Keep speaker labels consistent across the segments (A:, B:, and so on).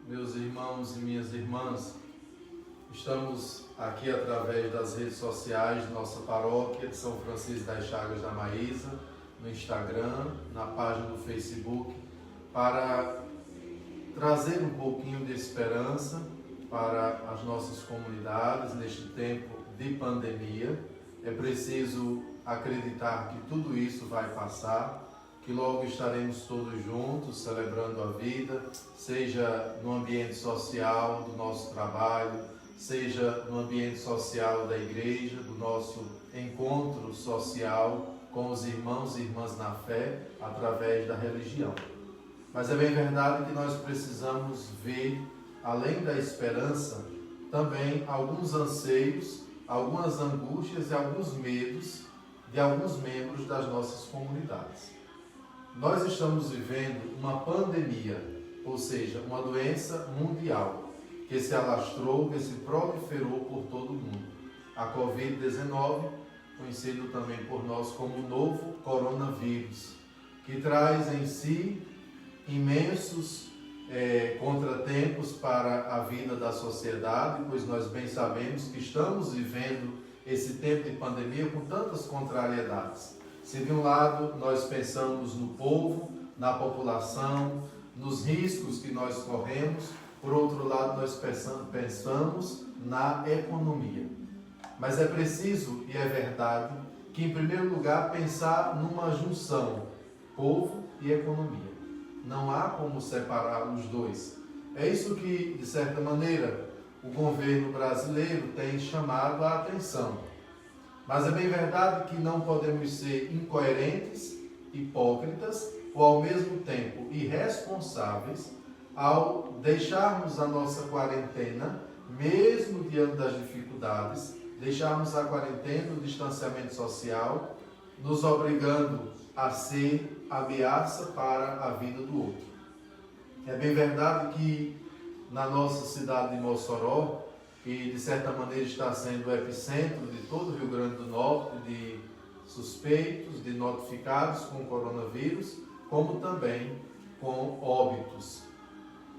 A: meus irmãos e minhas irmãs. Estamos aqui através das redes sociais de nossa paróquia de São Francisco das Chagas da Maísa, no Instagram, na página do Facebook, para trazer um pouquinho de esperança para as nossas comunidades neste tempo de pandemia. É preciso acreditar que tudo isso vai passar, que logo estaremos todos juntos celebrando a vida, seja no ambiente social do nosso trabalho, seja no ambiente social da igreja, do nosso encontro social com os irmãos e irmãs na fé, através da religião. Mas é bem verdade que nós precisamos ver, além da esperança, também alguns anseios, algumas angústias e alguns medos de alguns membros das nossas comunidades. Nós estamos vivendo uma pandemia, ou seja, uma doença mundial, que se alastrou, que se proliferou por todo o mundo. A Covid-19, conhecido também por nós como o novo coronavírus, que traz em si imensos contratempos para a vida da sociedade, pois nós bem sabemos que estamos vivendo esse tempo de pandemia com tantas contrariedades. Se de um lado nós pensamos no povo, na população, nos riscos que nós corremos, por outro lado nós pensamos na economia. Mas é preciso, e é verdade, que em primeiro lugar pensar numa junção, povo e economia. Não há como separar os dois. É isso que, de certa maneira, o governo brasileiro tem chamado a atenção. Mas é bem verdade que não podemos ser incoerentes, hipócritas ou ao mesmo tempo irresponsáveis ao deixarmos a nossa quarentena, mesmo diante das dificuldades, deixarmos a quarentena, o distanciamento social, nos obrigando a ser ameaça para a vida do outro. É bem verdade que na nossa cidade de Mossoró, que de certa maneira está sendo o epicentro de todo o Rio Grande do Norte, de suspeitos, de notificados com coronavírus, como também com óbitos.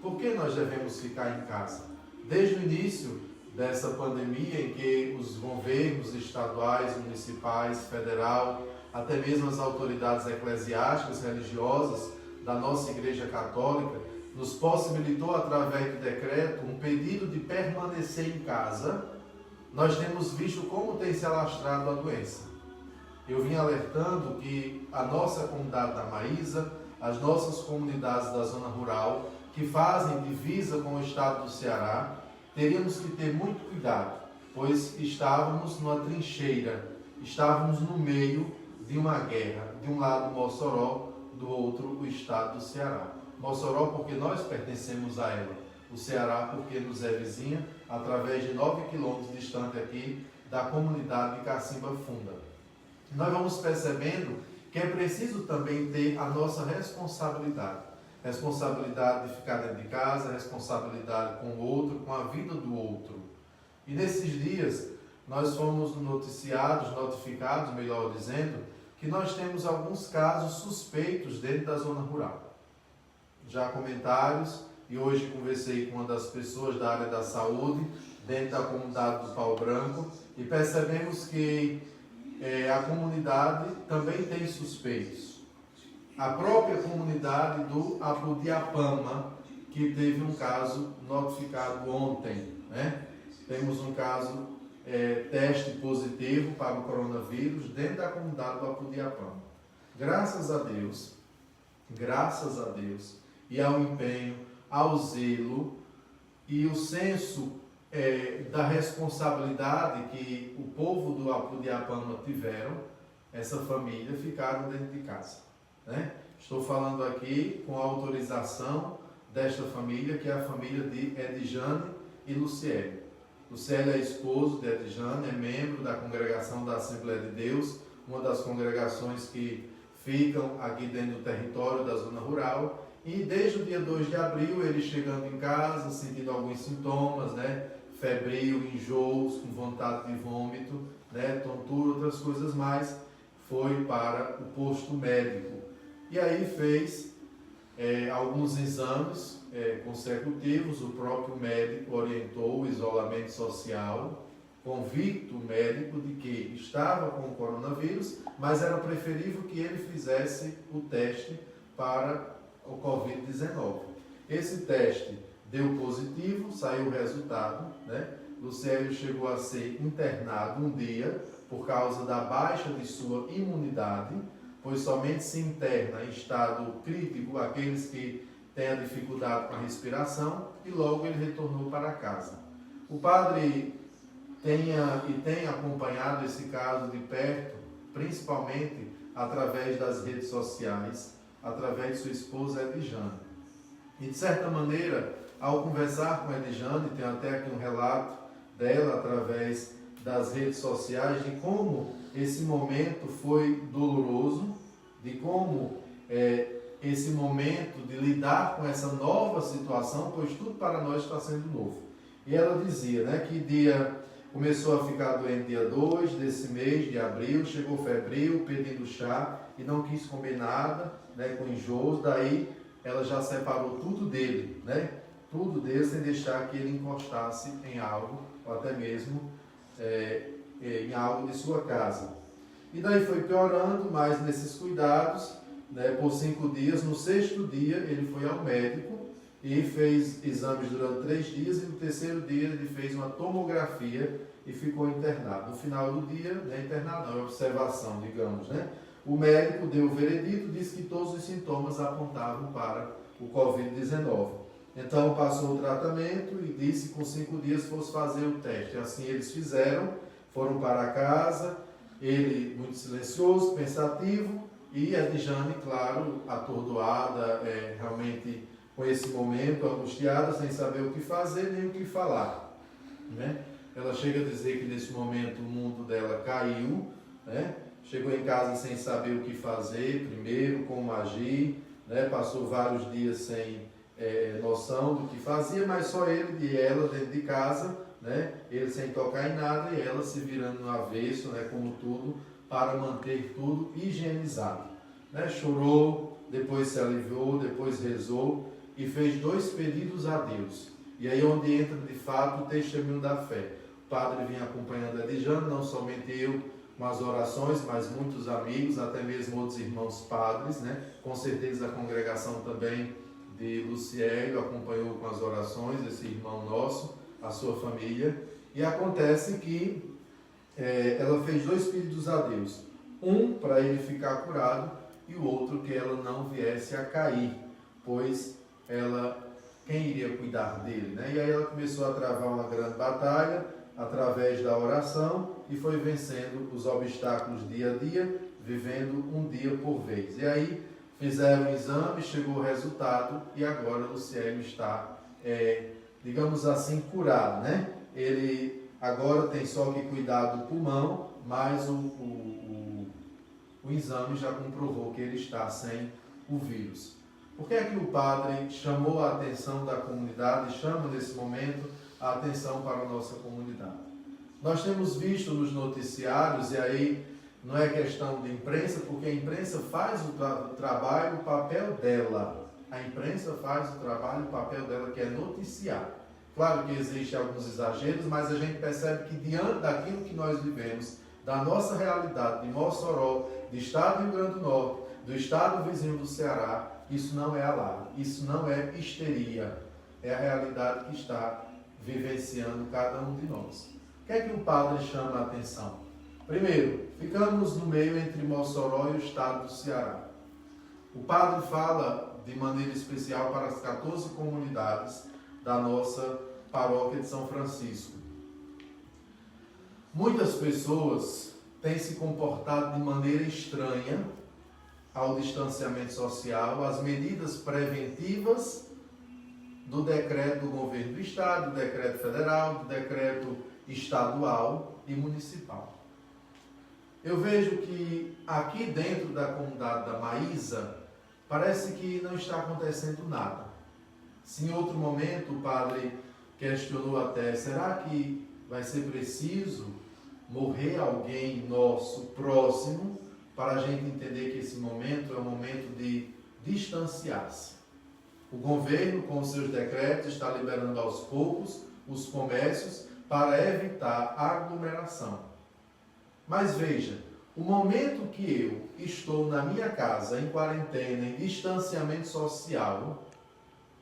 A: Por que nós devemos ficar em casa? Desde o início dessa pandemia, em que os governos estaduais, municipais, federal, até mesmo as autoridades eclesiásticas, religiosas da nossa Igreja Católica, nos possibilitou, através de decreto, um pedido de permanecer em casa, nós temos visto como tem se alastrado a doença. Eu vim alertando que a nossa comunidade da Maísa, as nossas comunidades da zona rural, que fazem divisa com o estado do Ceará, teríamos que ter muito cuidado, pois estávamos numa trincheira, estávamos no meio de uma guerra, de um lado Mossoró, do outro o estado do Ceará. Mossoró porque nós pertencemos a ela, o Ceará porque nos é vizinha, através de 9 quilômetros distante aqui da comunidade de Cacimba Funda. Nós vamos percebendo que é preciso também ter a nossa responsabilidade. Responsabilidade de ficar dentro de casa, responsabilidade com o outro, com a vida do outro. E nesses dias nós fomos notificados, melhor dizendo, que nós temos alguns casos suspeitos dentro da zona rural. Já há comentários, e hoje conversei com uma das pessoas da área da saúde, dentro da comunidade do Pau Branco, e percebemos que a comunidade também tem suspeitos. A própria comunidade do Apodiapama, que teve um caso notificado ontem, né? Temos um caso teste positivo para o coronavírus dentro da comunidade do Apodiapama. Graças a Deus, e ao empenho, ao zelo e o senso da responsabilidade que o povo do Apodiapama tiveram, essa família ficaram dentro de casa, né? Estou falando aqui com a autorização desta família, que é a família de Edjane e Luciele. Luciele é esposo de Edjane, é membro da congregação da Assembleia de Deus, uma das congregações que ficam aqui dentro do território da zona rural. E desde o dia 2 de abril, ele chegando em casa, sentindo alguns sintomas, né? Febril, enjoos, com vontade de vômito, né? Tontura, outras coisas mais, foi para o posto médico. E aí fez alguns exames consecutivos, o próprio médico orientou o isolamento social, convicto médico de que estava com o coronavírus, mas era preferível que ele fizesse o teste para o Covid-19. Esse teste deu positivo, saiu o resultado, né? Lucélio chegou a ser internado um dia por causa da baixa de sua imunidade, pois somente se interna em estado crítico aqueles que têm a dificuldade com a respiração, e logo ele retornou para casa. O padre tem acompanhado esse caso de perto, principalmente através das redes sociais, através de sua esposa Edjane. E de certa maneira, ao conversar com Edjane, tem até aqui um relato dela através das redes sociais, de como esse momento foi doloroso, de como esse momento de lidar com essa nova situação, pois tudo para nós está sendo novo. E ela dizia, né, que começou a ficar doente dia 2 desse mês de abril, chegou febril, pedindo chá e não quis comer nada, né, com enjoo, daí ela já separou tudo dele, né, tudo dele, sem deixar que ele encostasse em algo, ou até mesmo em algo de sua casa. E daí foi piorando, mais nesses cuidados, né, por 5 dias. No 6º dia ele foi ao médico e fez exames durante 3 dias, e no 3º dia ele fez uma tomografia e ficou internado. No final do dia, né, internado não, é observação, digamos, né? O médico deu o veredito, disse que todos os sintomas apontavam para o Covid-19. Então passou o tratamento e disse que com 5 dias fosse fazer o teste. Assim eles fizeram, foram para casa, ele muito silencioso, pensativo, e a Edjane, claro, atordoada, realmente com esse momento, angustiada, sem saber o que fazer nem o que falar, né? Ela chega a dizer que nesse momento o mundo dela caiu, né? Chegou em casa sem saber o que fazer, primeiro, como agir, né? Passou vários dias sem noção do que fazia, mas só ele e ela dentro de casa, né? Ele sem tocar em nada e ela se virando no avesso, né? Como tudo, para manter tudo higienizado, né? Chorou, depois se aliviou, depois rezou e fez 2 pedidos a Deus. E aí onde entra de fato o testemunho da fé. O padre vinha acompanhando a Edjane, não somente eu com as orações, mas muitos amigos, até mesmo outros irmãos padres, né? Com certeza a congregação também de Luciélio acompanhou com as orações, esse irmão nosso, a sua família. E acontece que ela fez 2 pedidos a Deus. Um para ele ficar curado e o outro que ela não viesse a cair, pois quem iria cuidar dele, né? E aí ela começou a travar uma grande batalha através da oração e foi vencendo os obstáculos dia a dia, vivendo um dia por vez. E aí fizeram o exame, chegou o resultado e agora o Lucélio está, digamos assim, curado, né? Ele agora tem só que cuidar do pulmão, mas o exame já comprovou que ele está sem o vírus. Por que é que o padre chamou a atenção da comunidade, chama nesse momento a atenção para a nossa comunidade? Nós temos visto nos noticiários, e aí não é questão de imprensa, porque a imprensa faz o trabalho, o papel dela. A imprensa faz o trabalho, o papel dela, que é noticiar. Claro que existem alguns exageros, mas a gente percebe que diante daquilo que nós vivemos, da nossa realidade de Mossoró, do estado do Rio Grande do Norte, do estado vizinho do Ceará, isso não é alarme, isso não é histeria, é a realidade que está vivenciando cada um de nós. O que é que o padre chama a atenção? Primeiro, ficamos no meio entre Mossoró e o estado do Ceará. O padre fala de maneira especial para as 14 comunidades da nossa paróquia de São Francisco. Muitas pessoas têm se comportado de maneira estranha ao distanciamento social, às medidas preventivas do decreto do governo do estado, do decreto federal, do decreto estadual e municipal. Eu vejo que aqui dentro da comunidade da Maísa, parece que não está acontecendo nada. Se em outro momento o padre questionou até, será que vai ser preciso morrer alguém nosso próximo para a gente entender que esse momento é um momento de distanciar-se? O governo, com os seus decretos, está liberando aos poucos os comércios para evitar a aglomeração. Mas veja, o momento que eu estou na minha casa, em quarentena, em distanciamento social,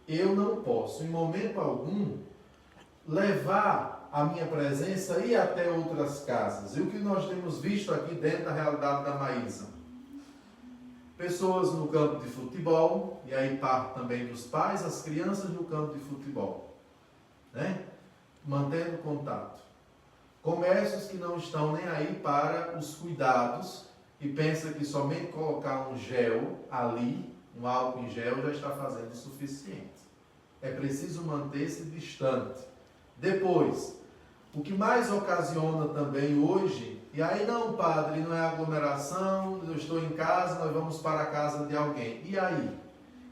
A: eu não posso, em momento algum, levar a minha presença e ir até outras casas. E o que nós temos visto aqui dentro da realidade da Maísa? Pessoas no campo de futebol, e aí parte também dos pais, as crianças no campo de futebol, né? Mantendo contato. Comércios que não estão nem aí para os cuidados e pensa que somente colocar um gel ali, um álcool em gel, já está fazendo o suficiente. É preciso manter-se distante. Depois, o que mais ocasiona também hoje, e aí não, padre, não é aglomeração, eu estou em casa, nós vamos para a casa de alguém. E aí?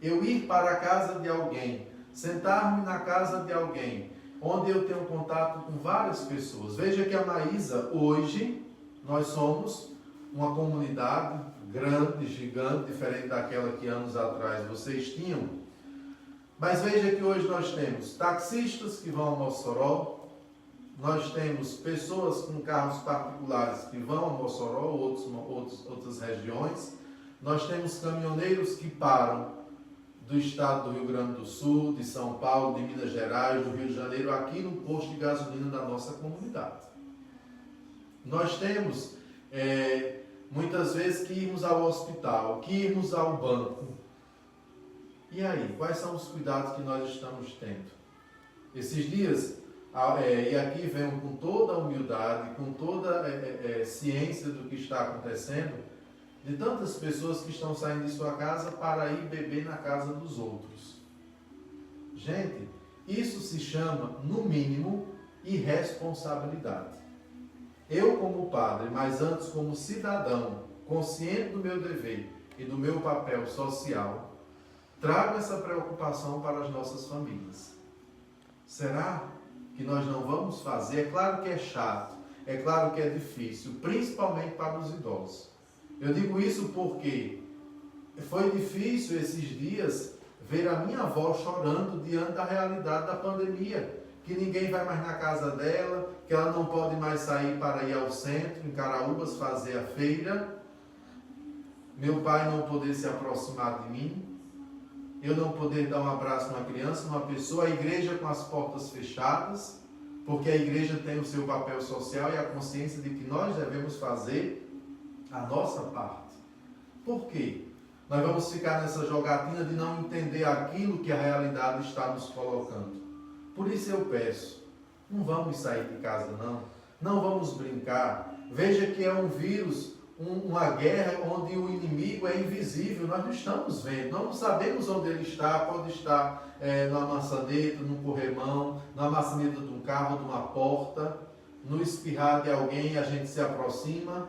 A: Eu ir para a casa de alguém, sentar-me na casa de alguém, onde eu tenho contato com várias pessoas. Veja que a Maísa, hoje, nós somos uma comunidade grande, gigante, diferente daquela que anos atrás vocês tinham. Mas veja que hoje nós temos taxistas que vão a Mossoró, nós temos pessoas com carros particulares que vão a Mossoró, outras regiões, nós temos caminhoneiros que param do estado do Rio Grande do Sul, de São Paulo, de Minas Gerais, do Rio de Janeiro, aqui no posto de gasolina da nossa comunidade. Nós temos, muitas vezes, que irmos ao hospital, que irmos ao banco. E aí, quais são os cuidados que nós estamos tendo? Esses dias, e aqui venho com toda a humildade, com toda a ciência do que está acontecendo, de tantas pessoas que estão saindo de sua casa para ir beber na casa dos outros. Gente, isso se chama, no mínimo, irresponsabilidade. Eu, como padre, mas antes como cidadão, consciente do meu dever e do meu papel social, trago essa preocupação para as nossas famílias. Será que nós não vamos fazer? É claro que é chato, é claro que é difícil, principalmente para os idosos. Eu digo isso porque foi difícil esses dias ver a minha avó chorando diante da realidade da pandemia, que ninguém vai mais na casa dela, que ela não pode mais sair para ir ao centro, em Caraúbas, fazer a feira, meu pai não poder se aproximar de mim, eu não poder dar um abraço numa criança, numa pessoa, a igreja com as portas fechadas, porque a igreja tem o seu papel social e a consciência de que nós devemos fazer a nossa parte. Por quê? Nós vamos ficar nessa jogatina de não entender aquilo que a realidade está nos colocando. Por isso eu peço, não vamos sair de casa não vamos brincar. Veja que é um vírus, uma guerra onde o inimigo é invisível, nós não estamos vendo, nós não sabemos onde ele está, pode estar numa maçaneta, num corrimão, na maçaneta de um carro, de uma porta, no espirrar de alguém, a gente se aproxima,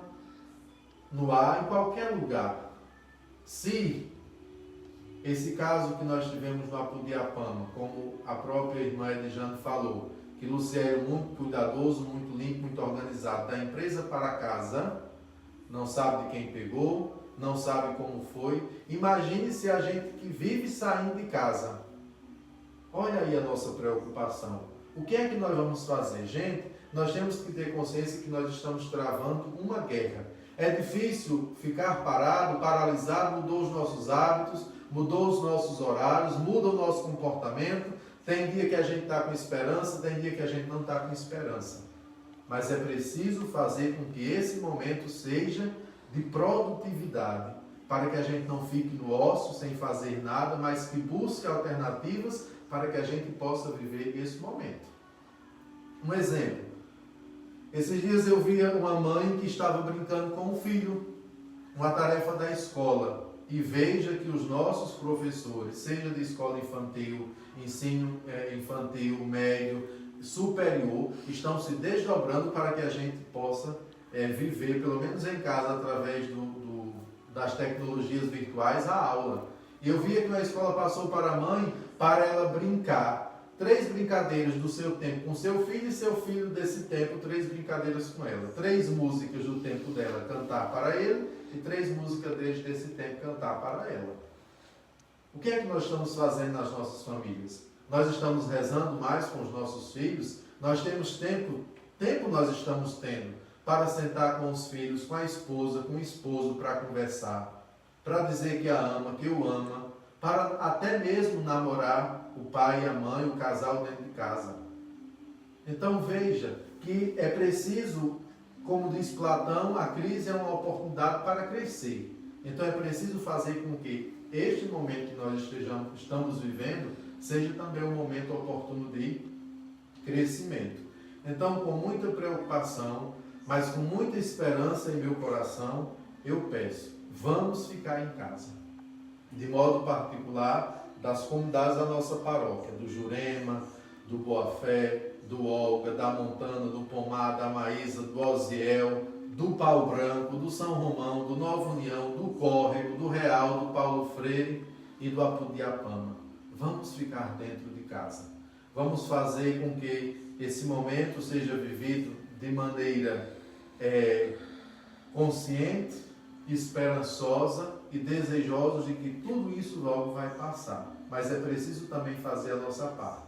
A: no ar, em qualquer lugar. Se esse caso que nós tivemos no Apudiapama, como a própria irmã Edjane falou, que Luciano, muito cuidadoso, muito limpo, muito organizado, da empresa para casa, não sabe de quem pegou, não sabe como foi. Imagine se a gente que vive saindo de casa. Olha aí a nossa preocupação. O que é que nós vamos fazer? Gente, nós temos que ter consciência que nós estamos travando uma guerra. É difícil ficar parado, paralisado, mudou os nossos hábitos, mudou os nossos horários, muda o nosso comportamento. Tem dia que a gente está com esperança, tem dia que a gente não está com esperança. Mas é preciso fazer com que esse momento seja de produtividade, para que a gente não fique no ócio, sem fazer nada, mas que busque alternativas para que a gente possa viver esse momento. Um exemplo. Esses dias eu via uma mãe que estava brincando com o filho, uma tarefa da escola. E veja que os nossos professores, seja de escola infantil, ensino infantil, médio, superior, estão se desdobrando para que a gente possa viver, pelo menos em casa, através das tecnologias virtuais, a aula. E eu via que a escola passou para a mãe, para ela brincar. 3 brincadeiras do seu tempo com seu filho e seu filho desse tempo, 3 brincadeiras com ela. 3 músicas do tempo dela cantar para ele e 3 músicas desse tempo cantar para ela. O que é que nós estamos fazendo nas nossas famílias? Nós estamos rezando mais com os nossos filhos? Nós temos tempo nós estamos tendo para sentar com os filhos, com a esposa, com o esposo, para conversar, para dizer que a ama, que o ama, para até mesmo namorar o pai e a mãe, o casal dentro de casa. Então veja que é preciso, como diz Platão, a crise é uma oportunidade para crescer. Então é preciso fazer com que este momento que nós estamos vivendo seja também um momento oportuno de crescimento. Então, com muita preocupação, mas com muita esperança em meu coração, eu peço, vamos ficar em casa. De modo particular, das comunidades da nossa paróquia, do Jurema, do Boa Fé, do Olga, da Montana, do Pomar, da Maísa, do Osiel, do Pau Branco, do São Romão, do Nova União, do Córrego, do Real, do Paulo Freire e do Apudiapama. Vamos ficar dentro de casa. Vamos fazer com que esse momento seja vivido de maneira consciente, esperançosa e desejosa de que tudo isso logo vai passar. Mas é preciso também fazer a nossa parte.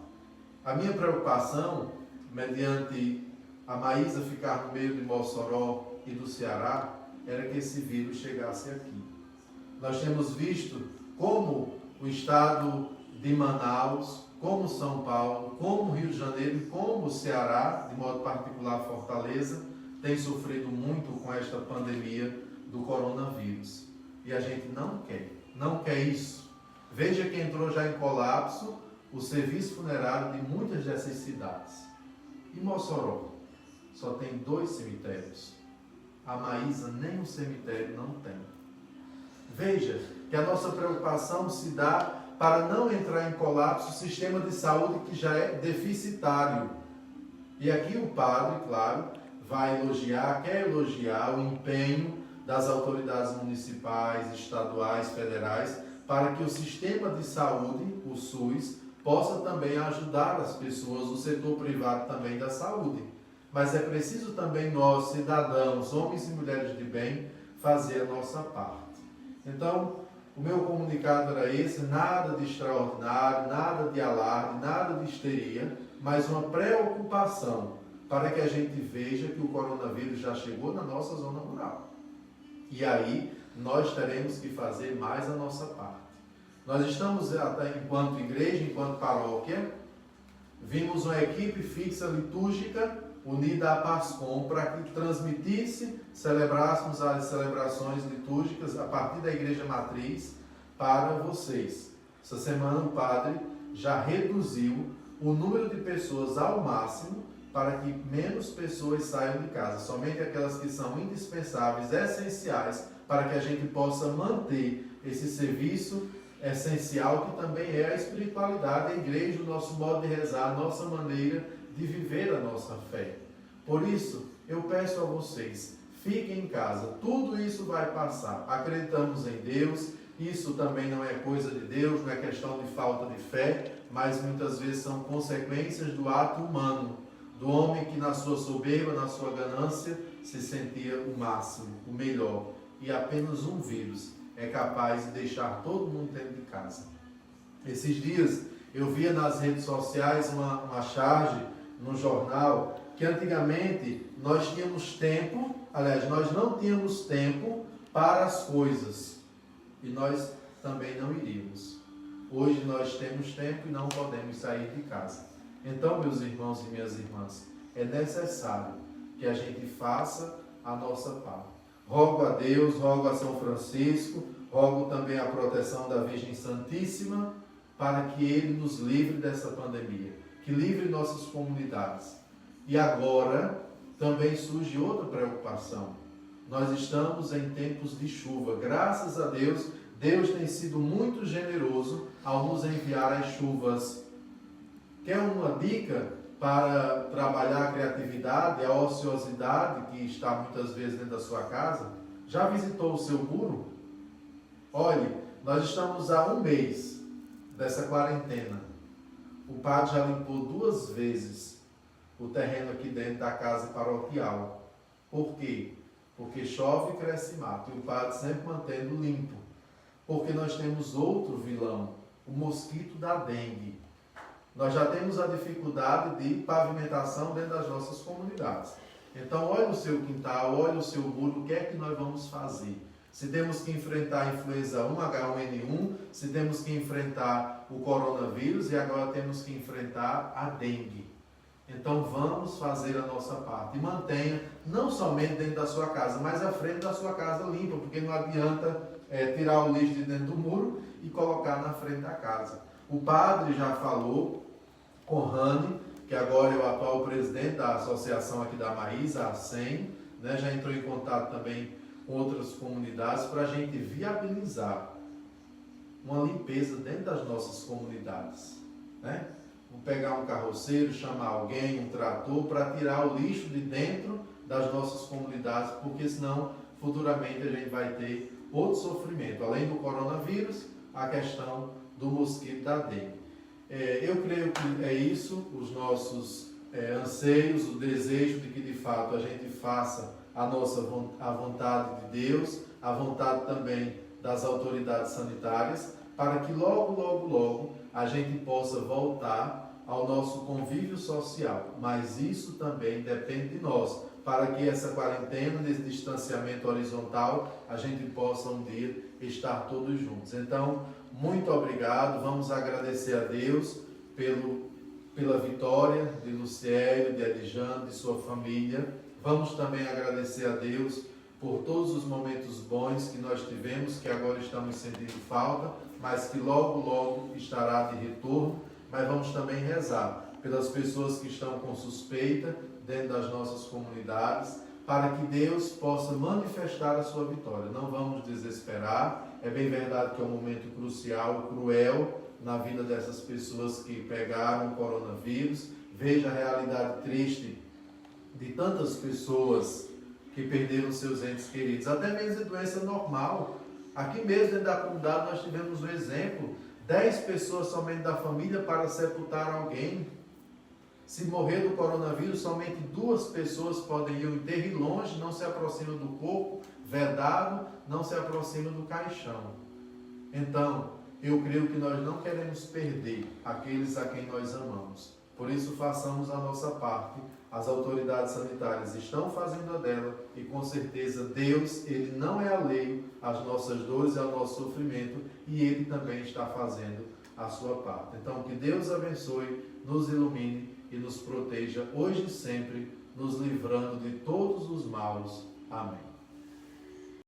A: A minha preocupação, mediante a Maísa ficar no meio de Mossoró e do Ceará, era que esse vírus chegasse aqui. Nós temos visto como o estado de Manaus, como São Paulo, como Rio de Janeiro e como o Ceará, de modo particular Fortaleza, tem sofrido muito com esta pandemia do coronavírus. E a gente não quer isso. Veja que entrou já em colapso o serviço funerário de muitas dessas cidades. E Mossoró só tem 2 cemitérios. A Maísa nem um cemitério não tem. Veja que a nossa preocupação se dá para não entrar em colapso o sistema de saúde que já é deficitário. E aqui o padre, claro, quer elogiar o empenho das autoridades municipais, estaduais, federais, para que o sistema de saúde, o SUS, possa também ajudar as pessoas, o setor privado também da saúde. Mas é preciso também nós, cidadãos, homens e mulheres de bem, fazer a nossa parte. Então, o meu comunicado era esse, nada de extraordinário, nada de alarde, nada de histeria, mas uma preocupação para que a gente veja que o coronavírus já chegou na nossa zona rural. E aí, nós teremos que fazer mais a nossa parte. Nós estamos, até enquanto igreja, enquanto paróquia, vimos uma equipe fixa litúrgica unida à PASCOM para que transmitisse, celebrássemos as celebrações litúrgicas a partir da igreja matriz para vocês. Essa semana o padre já reduziu o número de pessoas ao máximo para que menos pessoas saiam de casa, somente aquelas que são indispensáveis, essenciais, para que a gente possa manter esse serviço essencial que também é a espiritualidade, a igreja, o nosso modo de rezar, a nossa maneira de viver a nossa fé. Por isso, eu peço a vocês, fiquem em casa, tudo isso vai passar. Acreditamos em Deus, isso também não é coisa de Deus, não é questão de falta de fé, mas muitas vezes são consequências do ato humano, do homem que na sua soberba, na sua ganância, se sentia o máximo, o melhor. E apenas um vírus é capaz de deixar todo mundo dentro de casa. Esses dias eu via nas redes sociais uma charge no jornal que antigamente nós tínhamos tempo, nós não tínhamos tempo para as coisas e nós também não iríamos. Hoje nós temos tempo e não podemos sair de casa. Então, meus irmãos e minhas irmãs, é necessário que a gente faça a nossa parte. Rogo a Deus, rogo a São Francisco, rogo também a proteção da Virgem Santíssima, para que Ele nos livre dessa pandemia, que livre nossas comunidades. E agora também surge outra preocupação. Nós estamos em tempos de chuva. Graças a Deus, Deus tem sido muito generoso ao nos enviar as chuvas. Quer uma dica para trabalhar a criatividade, a ociosidade que está muitas vezes dentro da sua casa? Já visitou o seu muro? Olhe, nós estamos há 1 mês dessa quarentena. O padre já limpou 2 vezes o terreno aqui dentro da casa paroquial. Por quê? Porque chove e cresce mato. E o padre sempre mantendo limpo. porque nós temos outro vilão, o mosquito da dengue. Nós já temos a dificuldade de pavimentação dentro das nossas comunidades. Então, olha o seu quintal, olha o seu muro, o que é que nós vamos fazer? Se temos que enfrentar a influenza 1, H1N1, se temos que enfrentar o coronavírus e agora temos que enfrentar a dengue. Então, vamos fazer a nossa parte. E mantenha, não somente dentro da sua casa, mas à frente da sua casa limpa, porque não adianta tirar o lixo de dentro do muro e colocar na frente da casa. O padre já falou com Rani, que agora é o atual presidente da associação aqui da Maísa, a ASEM, né? Já entrou em contato também com outras comunidades para a gente viabilizar uma limpeza dentro das nossas comunidades, né? Vou pegar um carroceiro, chamar alguém, um trator, para tirar o lixo de dentro das nossas comunidades, porque senão futuramente a gente vai ter outro sofrimento, além do coronavírus, a questão do mosquito da dengue. Eu creio que é isso, os nossos anseios, o desejo de que de fato a gente faça a vontade de Deus, a vontade também das autoridades sanitárias, para que logo a gente possa voltar ao nosso convívio social. Mas isso também depende de nós, para que essa quarentena, nesse distanciamento horizontal, a gente possa um dia estar todos juntos. Então, muito obrigado, vamos agradecer a Deus pela vitória de Luciélio, de Adjane, de sua família. Vamos também agradecer a Deus por todos os momentos bons que nós tivemos, que agora estamos sentindo falta, mas que logo estará de retorno. Mas vamos também rezar pelas pessoas que estão com suspeita dentro das nossas comunidades, para que Deus possa manifestar a sua vitória. Não vamos desesperar. É bem verdade que é um momento crucial, cruel, na vida dessas pessoas que pegaram o coronavírus. Veja a realidade triste de tantas pessoas que perderam seus entes queridos, até mesmo de doença normal. Aqui mesmo dentro da comunidade nós tivemos um exemplo, 10 pessoas somente da família para sepultar alguém. Se morrer do coronavírus, somente 2 pessoas podem ir ao enterro e longe, não se aproxima do corpo, vedado, não se aproxima do caixão. Então, eu creio que nós não queremos perder aqueles a quem nós amamos. Por isso, façamos a nossa parte. As autoridades sanitárias estão fazendo a dela e, com certeza, Deus, Ele não é alheio às nossas dores e ao nosso sofrimento, e Ele também está fazendo a sua parte. Então, que Deus abençoe, nos ilumine e nos proteja hoje e sempre, nos livrando de todos os males. Amém.